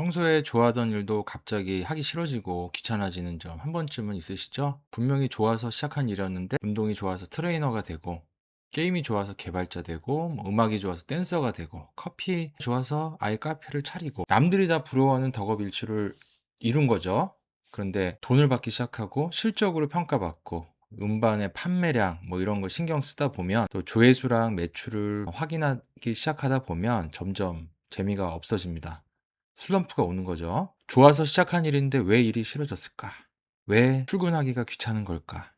평소에 좋아하던 일도 갑자기 하기 싫어지고 귀찮아지는 점 한 번쯤은 있으시죠? 분명히 좋아서 시작한 일이었는데 운동이 좋아서 트레이너가 되고 게임이 좋아서 개발자 되고 음악이 좋아서 댄서가 되고 커피 좋아서 아예 카페를 차리고 남들이 다 부러워하는 덕업일치를 이룬 거죠. 그런데 돈을 받기 시작하고 실적으로 평가받고 음반의 판매량 이런 거 신경 쓰다 보면 또 조회수랑 매출을 확인하기 시작하다 보면 점점 재미가 없어집니다. 슬럼프가 오는 거죠. 좋아서 시작한 일인데 왜 일이 싫어졌을까? 왜 출근하기가 귀찮은 걸까?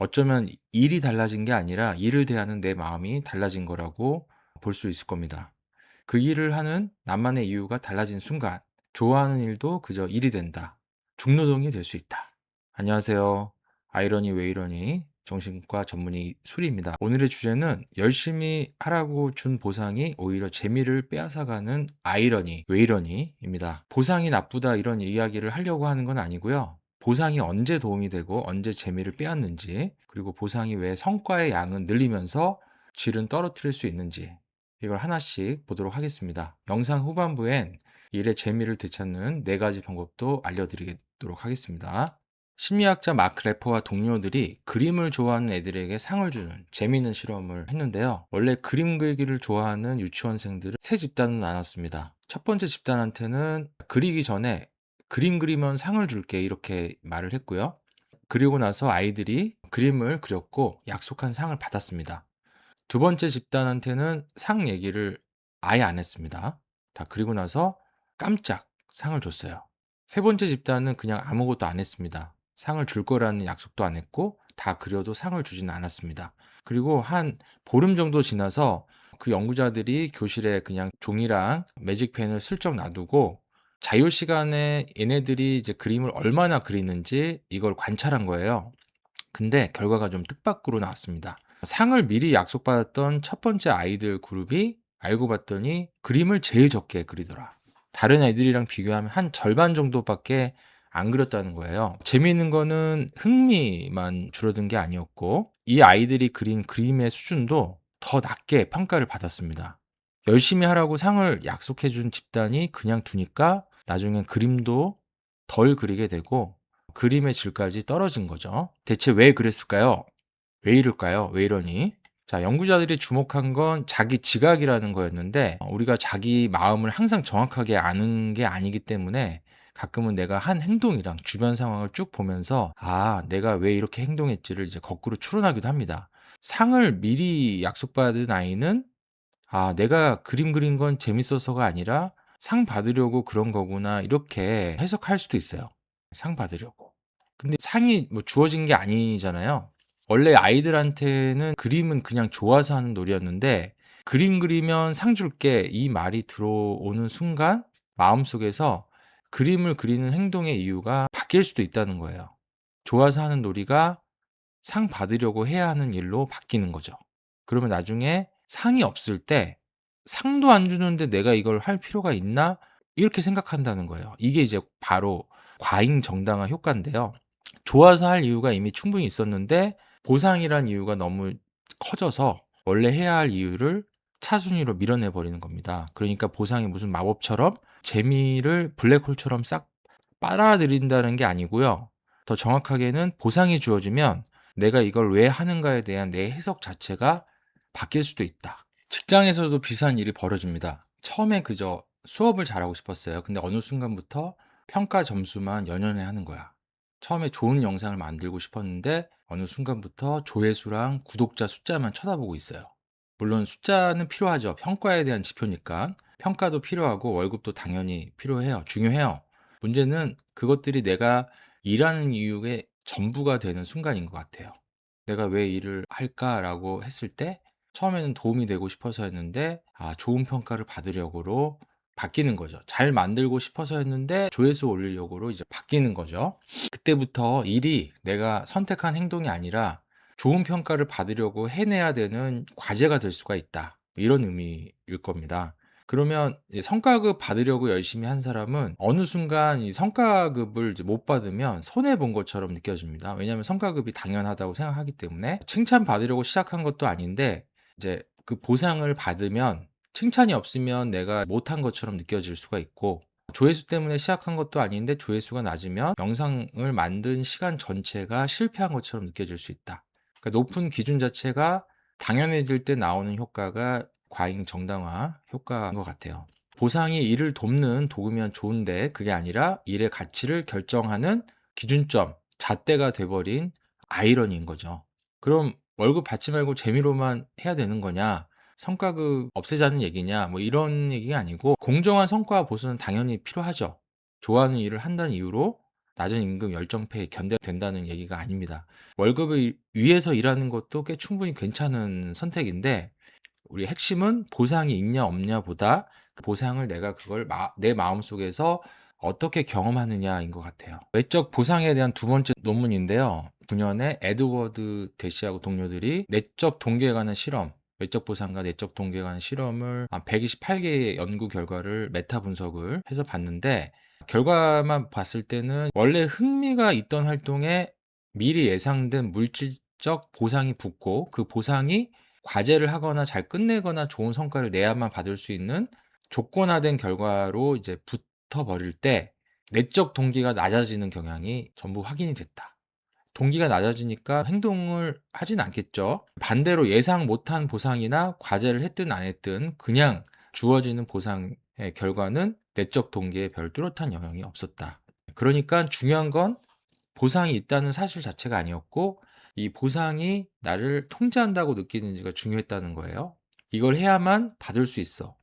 어쩌면 일이 달라진 게 아니라 일을 대하는 내 마음이 달라진 거라고 볼 수 있을 겁니다. 그 일을 하는 나만의 이유가 달라진 순간, 좋아하는 일도 그저 일이 된다. 중노동이 될 수 있다. 안녕하세요. 아이러니 왜 이러니 정신과 전문의 수리입니다. 오늘의 주제는 열심히 하라고 준 보상이 오히려 재미를 빼앗아가는 아이러니 왜 이러니입니다. 보상이 나쁘다 이런 이야기를 하려고 하는 건 아니고요. 보상이 언제 도움이 되고 언제 재미를 빼앗는지, 그리고 보상이 왜 성과의 양은 늘리면서 질은 떨어뜨릴 수 있는지, 이걸 하나씩 보도록 하겠습니다. 영상 후반부엔 일의 재미를 되찾는 4가지 방법도 알려드리도록 하겠습니다. 심리학자 마크 레퍼와 동료들이 그림을 좋아하는 애들에게 상을 주는 재미있는 실험을 했는데요. 원래 그림 그리기를 좋아하는 유치원생들을 세 집단으로 나눴습니다. 첫 번째 집단한테는 그리기 전에 그림 그리면 상을 줄게 이렇게 말을 했고요. 그리고 나서 아이들이 그림을 그렸고 약속한 상을 받았습니다. 두 번째 집단한테는 상 얘기를 아예 안 했습니다. 다 그리고 나서 깜짝 상을 줬어요. 세 번째 집단은 그냥 아무것도 안 했습니다. 상을 줄 거라는 약속도 안 했고 다 그려도 상을 주지는 않았습니다. 그리고 한 보름 정도 지나서 그 연구자들이 교실에 그냥 종이랑 매직펜을 슬쩍 놔두고 자유 시간에 얘네들이 이제 그림을 얼마나 그리는지 이걸 관찰한 거예요. 근데 결과가 좀 뜻밖으로 나왔습니다. 상을 미리 약속받았던 첫 번째 아이들 그룹이 알고 봤더니 그림을 제일 적게 그리더라. 다른 애들이랑 비교하면 한 절반 정도밖에 안 그렸다는 거예요. 재미있는 거는 흥미만 줄어든 게 아니었고 이 아이들이 그린 그림의 수준도 더 낮게 평가를 받았습니다. 열심히 하라고 상을 약속해 준 집단이 그냥 두니까 나중엔 그림도 덜 그리게 되고 그림의 질까지 떨어진 거죠. 대체 왜 그랬을까요? 왜 이럴까요? 왜 이러니? 자, 연구자들이 주목한 건 자기 지각이라는 거였는데 우리가 자기 마음을 항상 정확하게 아는 게 아니기 때문에 가끔은 내가 한 행동이랑 주변 상황을 쭉 보면서 내가 왜 이렇게 행동했지를 이제 거꾸로 추론하기도 합니다. 상을 미리 약속받은 아이는 내가 그림 그린 건 재밌어서가 아니라 상 받으려고 그런 거구나 이렇게 해석할 수도 있어요. 상 받으려고. 근데 상이 주어진 게 아니잖아요. 원래 아이들한테는 그림은 그냥 좋아서 하는 놀이였는데 그림 그리면 상 줄게 이 말이 들어오는 순간 마음속에서 그림을 그리는 행동의 이유가 바뀔 수도 있다는 거예요. 좋아서 하는 놀이가 상 받으려고 해야 하는 일로 바뀌는 거죠. 그러면 나중에 상이 없을 때 '상도 안 주는데 내가 이걸 할 필요가 있나?' 이렇게 생각한다는 거예요. 이게 이제 바로 과잉 정당화 효과인데요. 좋아서 할 이유가 이미 충분히 있었는데 보상이란 이유가 너무 커져서 원래 해야 할 이유를 차순위로 밀어내 버리는 겁니다. 그러니까 보상이 무슨 마법처럼 재미를 블랙홀처럼 싹 빨아들인다는 게 아니고요. 더 정확하게는 보상이 주어지면 내가 이걸 왜 하는가에 대한 내 해석 자체가 바뀔 수도 있다. 직장에서도 비슷한 일이 벌어집니다. 처음에 그저 수업을 잘하고 싶었어요. 근데 어느 순간부터 평가 점수만 연연해 하는 거야. 처음에 좋은 영상을 만들고 싶었는데 어느 순간부터 조회수랑 구독자 숫자만 쳐다보고 있어요. 물론 숫자는 필요하죠. 평가에 대한 지표니까. 평가도 필요하고 월급도 당연히 필요해요. 중요해요. 문제는 그것들이 내가 일하는 이유의 전부가 되는 순간인 것 같아요. 내가 왜 일을 할까라고 했을 때 처음에는 도움이 되고 싶어서였는데 좋은 평가를 받으려고로 바뀌는 거죠. 잘 만들고 싶어서였는데 조회수 올리려고로 이제 바뀌는 거죠. 그때부터 일이 내가 선택한 행동이 아니라 좋은 평가를 받으려고 해내야 되는 과제가 될 수가 있다. 이런 의미일 겁니다. 그러면 성과급 받으려고 열심히 한 사람은 어느 순간 이 성과급을 이제 못 받으면 손해 본 것처럼 느껴집니다. 왜냐하면 성과급이 당연하다고 생각하기 때문에 칭찬 받으려고 시작한 것도 아닌데 이제 그 보상을 받으면 칭찬이 없으면 내가 못한 것처럼 느껴질 수가 있고 조회수 때문에 시작한 것도 아닌데 조회수가 낮으면 영상을 만든 시간 전체가 실패한 것처럼 느껴질 수 있다. 그러니까 높은 기준 자체가 당연해질 때 나오는 효과가 과잉 정당화 효과인 것 같아요. 보상이 일을 돕는 도구면 좋은데 그게 아니라 일의 가치를 결정하는 기준점, 잣대가 돼버린 아이러니인 거죠. 그럼 월급 받지 말고 재미로만 해야 되는 거냐? 성과급 없애자는 얘기냐? 뭐 이런 얘기가 아니고 공정한 성과 보수는 당연히 필요하죠. 좋아하는 일을 한다는 이유로 낮은 임금 열정페이 견뎌된다는 얘기가 아닙니다. 월급을 위해서 일하는 것도 꽤 충분히 괜찮은 선택인데 우리 핵심은 보상이 있냐 없냐보다 그 보상을 내가 그걸 내 마음속에서 어떻게 경험하느냐인 것 같아요. 외적 보상에 대한 두 번째 논문인데요. 9년에 에드워드 대시하고 동료들이 내적 동기에 관한 실험, 외적 보상과 내적 동기에 관한 실험을 한 128개의 연구 결과를 메타 분석을 해서 봤는데 결과만 봤을 때는 원래 흥미가 있던 활동에 미리 예상된 물질적 보상이 붙고 그 보상이 과제를 하거나 잘 끝내거나 좋은 성과를 내야만 받을 수 있는 조건화된 결과로 이제 붙어버릴 때 내적 동기가 낮아지는 경향이 전부 확인이 됐다. 동기가 낮아지니까 행동을 하진 않겠죠. 반대로 예상 못한 보상이나 과제를 했든 안 했든 그냥 주어지는 보상의 결과는 내적 동기에 별 뚜렷한 영향이 없었다. 그러니까 중요한 건 보상이 있다는 사실 자체가 아니었고 이 보상이 나를 통제한다고 느끼는지가 중요했다는 거예요. 이걸 해야만 받을 수 있어.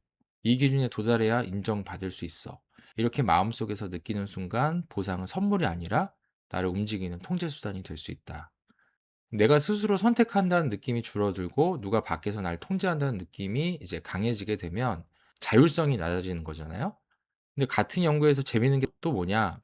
이 기준에 도달해야 인정받을 수 있어. 이렇게 마음속에서 느끼는 순간 보상은 선물이 아니라 나를 움직이는 통제 수단이 될 수 있다. 내가 스스로 선택한다는 느낌이 줄어들고 누가 밖에서 날 통제한다는 느낌이 이제 강해지게 되면 자율성이 낮아지는 거잖아요. 근데 같은 연구에서 재밌는 게 또 뭐냐?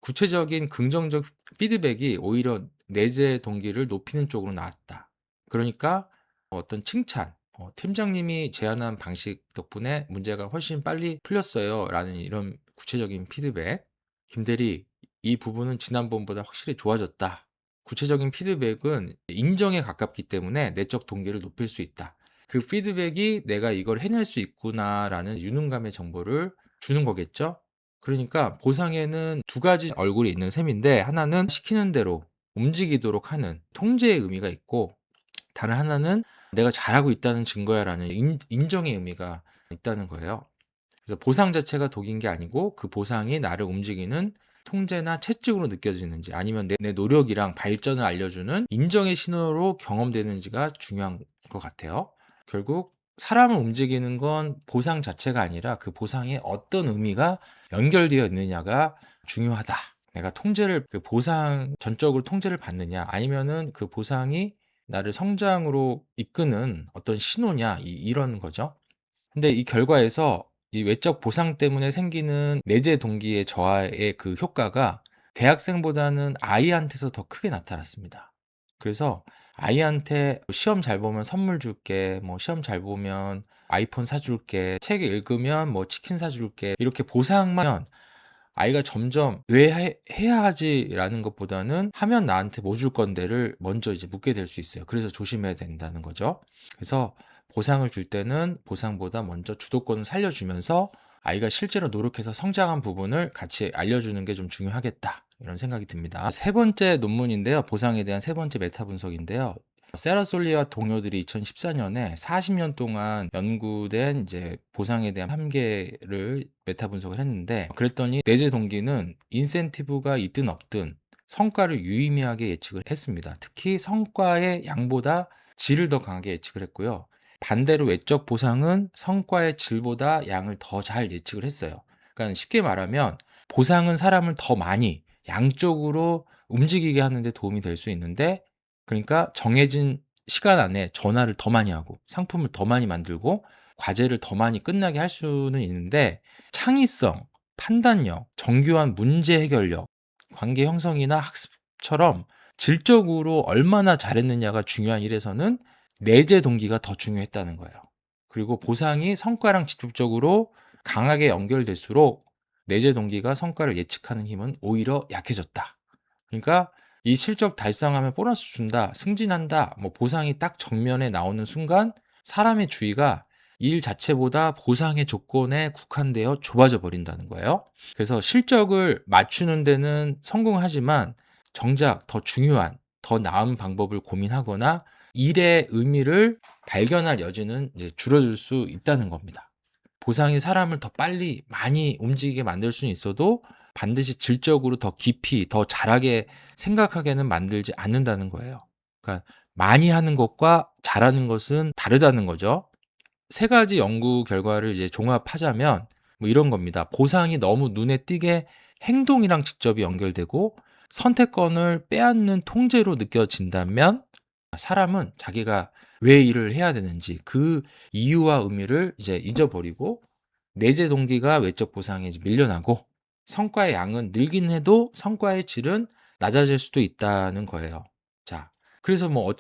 구체적인 긍정적 피드백이 오히려 내재 동기를 높이는 쪽으로 나왔다. 그러니까 어떤 칭찬, 팀장님이 제안한 방식 덕분에 문제가 훨씬 빨리 풀렸어요. 라는 이런 구체적인 피드백. 김대리, 이 부분은 지난번보다 확실히 좋아졌다. 구체적인 피드백은 인정에 가깝기 때문에 내적 동기를 높일 수 있다. 그 피드백이 내가 이걸 해낼 수 있구나라는 유능감의 정보를 주는 거겠죠? 그러니까 보상에는 두 가지 얼굴이 있는 셈인데 하나는 시키는 대로 움직이도록 하는 통제의 의미가 있고 다른 하나는 내가 잘하고 있다는 증거야라는 인정의 의미가 있다는 거예요. 그래서 보상 자체가 독인 게 아니고 그 보상이 나를 움직이는 통제나 채찍으로 느껴지는지 아니면 내 노력이랑 발전을 알려주는 인정의 신호로 경험되는지가 중요한 것 같아요. 결국 사람을 움직이는 건 보상 자체가 아니라 그 보상에 어떤 의미가 연결되어 있느냐가 중요하다. 내가 통제를 그 보상 전적으로 통제를 받느냐 아니면은 그 보상이 나를 성장으로 이끄는 어떤 신호냐 이런 거죠. 근데 이 결과에서 이 외적 보상 때문에 생기는 내재 동기의 저하의 그 효과가 대학생보다는 아이한테서 더 크게 나타났습니다. 그래서 아이한테 시험 잘 보면 선물 줄게, 뭐 시험 잘 보면 아이폰 사줄게, 책 읽으면 뭐 치킨 사줄게, 이렇게 보상만 아이가 점점 왜 해야 하지라는 것보다는 하면 나한테 뭐 줄 건데를 먼저 이제 묻게 될 수 있어요. 그래서 조심해야 된다는 거죠. 그래서 보상을 줄 때는 보상보다 먼저 주도권을 살려주면서 아이가 실제로 노력해서 성장한 부분을 같이 알려주는 게 좀 중요하겠다. 이런 생각이 듭니다. 세 번째 논문인데요. 보상에 대한 세 번째 메타 분석인데요. 세라 솔리와 동료들이 2014년에 40년 동안 연구된 이제 보상에 대한 한계를 메타 분석을 했는데 그랬더니 내재 동기는 인센티브가 있든 없든 성과를 유의미하게 예측을 했습니다. 특히 성과의 양보다 질을 더 강하게 예측을 했고요. 반대로 외적 보상은 성과의 질보다 양을 더 잘 예측을 했어요. 그러니까 쉽게 말하면 보상은 사람을 더 많이 양쪽으로 움직이게 하는데 도움이 될 수 있는데 그러니까 정해진 시간 안에 전화를 더 많이 하고 상품을 더 많이 만들고 과제를 더 많이 끝나게 할 수는 있는데 창의성, 판단력, 정교한 문제 해결력, 관계 형성이나 학습처럼 질적으로 얼마나 잘했느냐가 중요한 일에서는 내재 동기가 더 중요했다는 거예요. 그리고 보상이 성과랑 직접적으로 강하게 연결될수록 내재 동기가 성과를 예측하는 힘은 오히려 약해졌다. 그러니까 이 실적 달성하면 보너스 준다, 승진한다, 뭐 보상이 딱 정면에 나오는 순간 사람의 주의가 일 자체보다 보상의 조건에 국한되어 좁아져 버린다는 거예요. 그래서 실적을 맞추는 데는 성공하지만 정작 더 중요한, 더 나은 방법을 고민하거나 일의 의미를 발견할 여지는 이제 줄어들 수 있다는 겁니다. 보상이 사람을 더 빨리 많이 움직이게 만들 수는 있어도 반드시 질적으로 더 깊이, 더 잘하게 생각하게는 만들지 않는다는 거예요. 그러니까 많이 하는 것과 잘하는 것은 다르다는 거죠. 세 가지 연구 결과를 이제 종합하자면 뭐 이런 겁니다. 보상이 너무 눈에 띄게 행동이랑 직접이 연결되고 선택권을 빼앗는 통제로 느껴진다면 사람은 자기가 왜 일을 해야 되는지 그 이유와 의미를 이제 잊어버리고 내재 동기가 외적 보상에 이제 밀려나고 성과의 양은 늘긴 해도 성과의 질은 낮아질 수도 있다는 거예요. 자, 그래서 뭐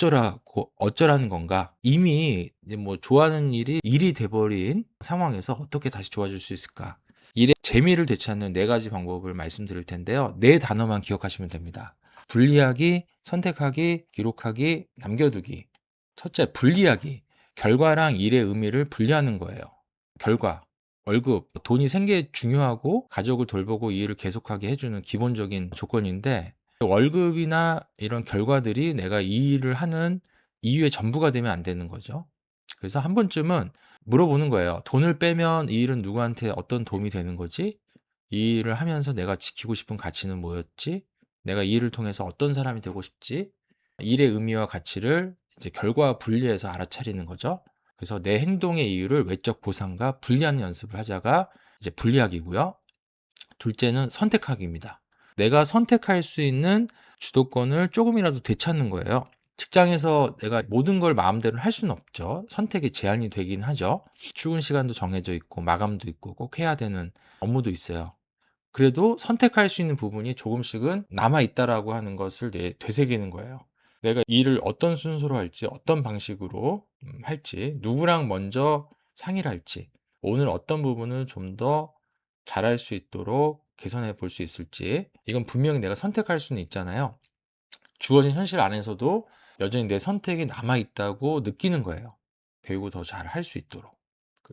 어쩌라는 건가? 이미 이제 뭐 좋아하는 일이 돼버린 상황에서 어떻게 다시 좋아질 수 있을까? 일의 재미를 되찾는 네 가지 방법을 말씀드릴 텐데요. 네 단어만 기억하시면 됩니다. 분리하기, 선택하기, 기록하기, 남겨두기. 첫째, 분리하기. 결과랑 일의 의미를 분리하는 거예요. 결과, 월급, 돈이 생계 중요하고 가족을 돌보고 이 일을 계속하게 해주는 기본적인 조건인데 월급이나 이런 결과들이 내가 이 일을 하는 이유의 전부가 되면 안 되는 거죠. 그래서 한 번쯤은 물어보는 거예요. 돈을 빼면 이 일은 누구한테 어떤 도움이 되는 거지? 이 일을 하면서 내가 지키고 싶은 가치는 뭐였지? 내가 이 일을 통해서 어떤 사람이 되고 싶지? 일의 의미와 가치를 이제 결과와 분리해서 알아차리는 거죠. 그래서 내 행동의 이유를 외적 보상과 분리하는 연습을 하자가 이제 분리하기고요. 둘째는 선택하기입니다. 내가 선택할 수 있는 주도권을 조금이라도 되찾는 거예요. 직장에서 내가 모든 걸 마음대로 할 수는 없죠. 선택이 제한이 되긴 하죠. 출근 시간도 정해져 있고 마감도 있고 꼭 해야 되는 업무도 있어요. 그래도 선택할 수 있는 부분이 조금씩은 남아 있다라고 하는 것을 되새기는 거예요. 내가 일을 어떤 순서로 할지, 어떤 방식으로 할지, 누구랑 먼저 상의를 할지, 오늘 어떤 부분을 좀 더 잘할 수 있도록 개선해 볼 수 있을지, 이건 분명히 내가 선택할 수는 있잖아요. 주어진 현실 안에서도 여전히 내 선택이 남아 있다고 느끼는 거예요. 배우고 더 잘 할 수 있도록.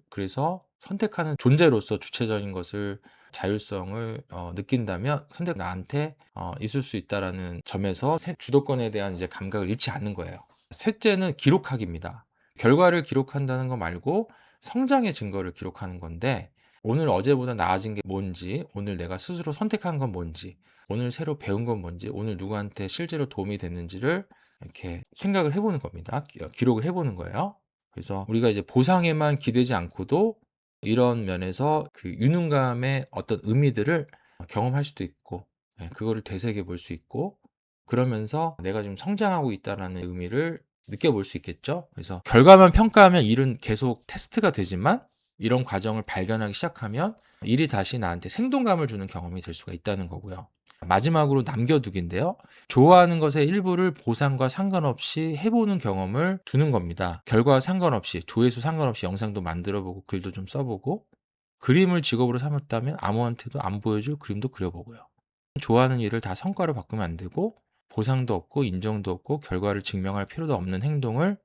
그래서 선택하는 존재로서 주체적인 것을 자율성을 느낀다면 선택 나한테 있을 수 있다라는 점에서 주도권에 대한 이제 감각을 잃지 않는 거예요. 셋째는 기록하기입니다. 결과를 기록한다는 거 말고 성장의 증거를 기록하는 건데 오늘 어제보다 나아진 게 뭔지, 오늘 내가 스스로 선택한 건 뭔지, 오늘 새로 배운 건 뭔지, 오늘 누구한테 실제로 도움이 됐는지를 이렇게 생각을 해보는 겁니다. 기록을 해보는 거예요. 그래서 우리가 이제 보상에만 기대지 않고도 이런 면에서 그 유능감의 어떤 의미들을 경험할 수도 있고, 그거를 되새겨 볼 수 있고, 그러면서 내가 지금 성장하고 있다라는 의미를 느껴볼 수 있겠죠. 그래서 결과만 평가하면 일은 계속 테스트가 되지만 이런 과정을 발견하기 시작하면 일이 다시 나한테 생동감을 주는 경험이 될 수가 있다는 거고요. 마지막으로 남겨두기인데요. 좋아하는 것의 일부를 보상과 상관없이 해보는 경험을 두는 겁니다. 결과와 상관없이, 조회수 상관없이 영상도 만들어보고 글도 좀 써보고 그림을 직업으로 삼았다면 아무한테도 안 보여줄 그림도 그려보고요. 좋아하는 일을 다 성과로 바꾸면 안 되고 보상도 없고 인정도 없고 결과를 증명할 필요도 없는 행동을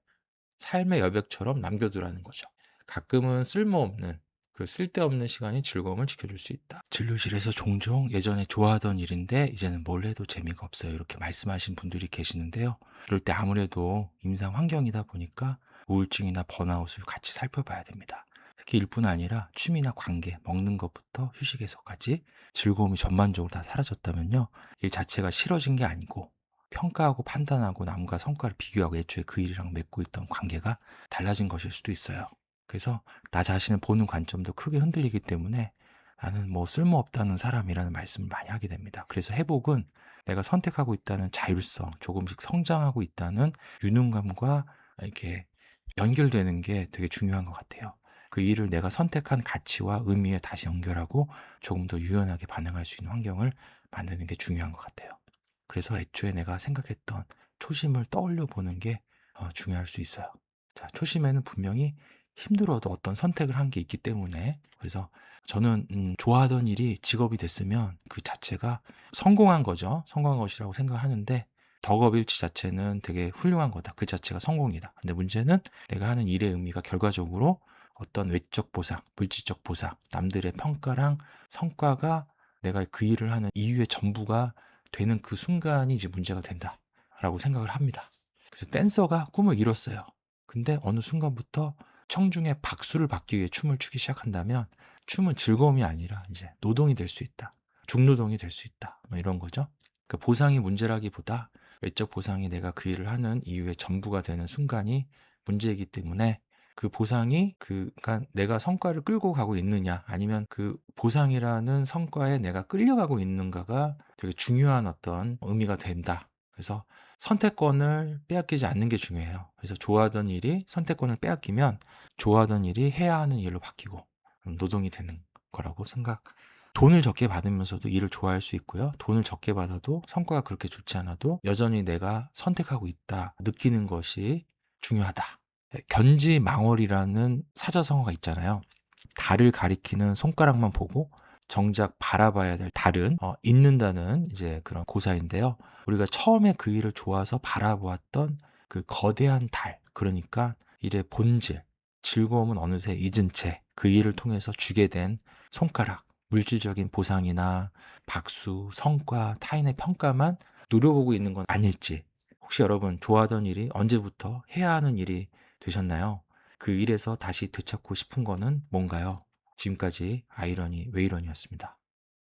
삶의 여백처럼 남겨두라는 거죠. 가끔은 쓸모없는 그 쓸데없는 시간이 즐거움을 지켜줄 수 있다. 진료실에서 종종 예전에 좋아하던 일인데 이제는 뭘 해도 재미가 없어요. 이렇게 말씀하신 분들이 계시는데요. 이럴 때 아무래도 임상 환경이다 보니까 우울증이나 번아웃을 같이 살펴봐야 됩니다. 특히 일뿐 아니라 취미나 관계, 먹는 것부터 휴식에서까지 즐거움이 전반적으로 다 사라졌다면요. 일 자체가 싫어진 게 아니고 평가하고 판단하고 남과 성과를 비교하고 애초에 그 일이랑 맺고 있던 관계가 달라진 것일 수도 있어요. 그래서 나 자신을 보는 관점도 크게 흔들리기 때문에 나는 뭐 쓸모없다는 사람이라는 말씀을 많이 하게 됩니다. 그래서 회복은 내가 선택하고 있다는 자율성, 조금씩 성장하고 있다는 유능감과 이렇게 연결되는 게 되게 중요한 것 같아요. 그 일을 내가 선택한 가치와 의미에 다시 연결하고 조금 더 유연하게 반응할 수 있는 환경을 만드는 게 중요한 것 같아요. 그래서 애초에 내가 생각했던 초심을 떠올려 보는 게 중요할 수 있어요. 자, 초심에는 분명히 힘들어도 어떤 선택을 한 게 있기 때문에 그래서 저는 좋아하던 일이 직업이 됐으면 그 자체가 성공한 거죠. 성공한 것이라고 생각하는데 덕업일치 자체는 되게 훌륭한 거다. 그 자체가 성공이다. 근데 문제는 내가 하는 일의 의미가 결과적으로 어떤 외적 보상, 물질적 보상, 남들의 평가랑 성과가 내가 그 일을 하는 이유의 전부가 되는 그 순간이 이제 문제가 된다라고 생각을 합니다. 그래서 댄서가 꿈을 이뤘어요. 근데 어느 순간부터 청중의 박수를 받기 위해 춤을 추기 시작한다면 춤은 즐거움이 아니라 이제 노동이 될 수 있다. 중노동이 될 수 있다. 뭐 이런 거죠. 그 보상이 문제라기보다 외적 보상이 내가 그 일을 하는 이유의 전부가 되는 순간이 문제이기 때문에 그 보상이 그러니까 내가 성과를 끌고 가고 있느냐 아니면 그 보상이라는 성과에 내가 끌려가고 있는가가 되게 중요한 어떤 의미가 된다. 그래서 선택권을 빼앗기지 않는 게 중요해요. 그래서 좋아하던 일이 선택권을 빼앗기면 좋아하던 일이 해야 하는 일로 바뀌고 노동이 되는 거라고 생각. 돈을 적게 받으면서도 일을 좋아할 수 있고요. 돈을 적게 받아도 성과가 그렇게 좋지 않아도 여전히 내가 선택하고 있다 느끼는 것이 중요하다. 견지망월이라는 사자성어가 있잖아요. 달을 가리키는 손가락만 보고 정작 바라봐야 될 달은 있는다는 이제 그런 고사인데요. 우리가 처음에 그 일을 좋아서 바라보았던 그 거대한 달, 그러니까 일의 본질, 즐거움은 어느새 잊은 채 그 일을 통해서 주게 된 손가락, 물질적인 보상이나 박수, 성과, 타인의 평가만 노려보고 있는 건 아닐지. 혹시 여러분 좋아하던 일이 언제부터 해야 하는 일이 되셨나요? 그 일에서 다시 되찾고 싶은 거는 뭔가요? 지금까지 아이러니 웨이런이었습니다.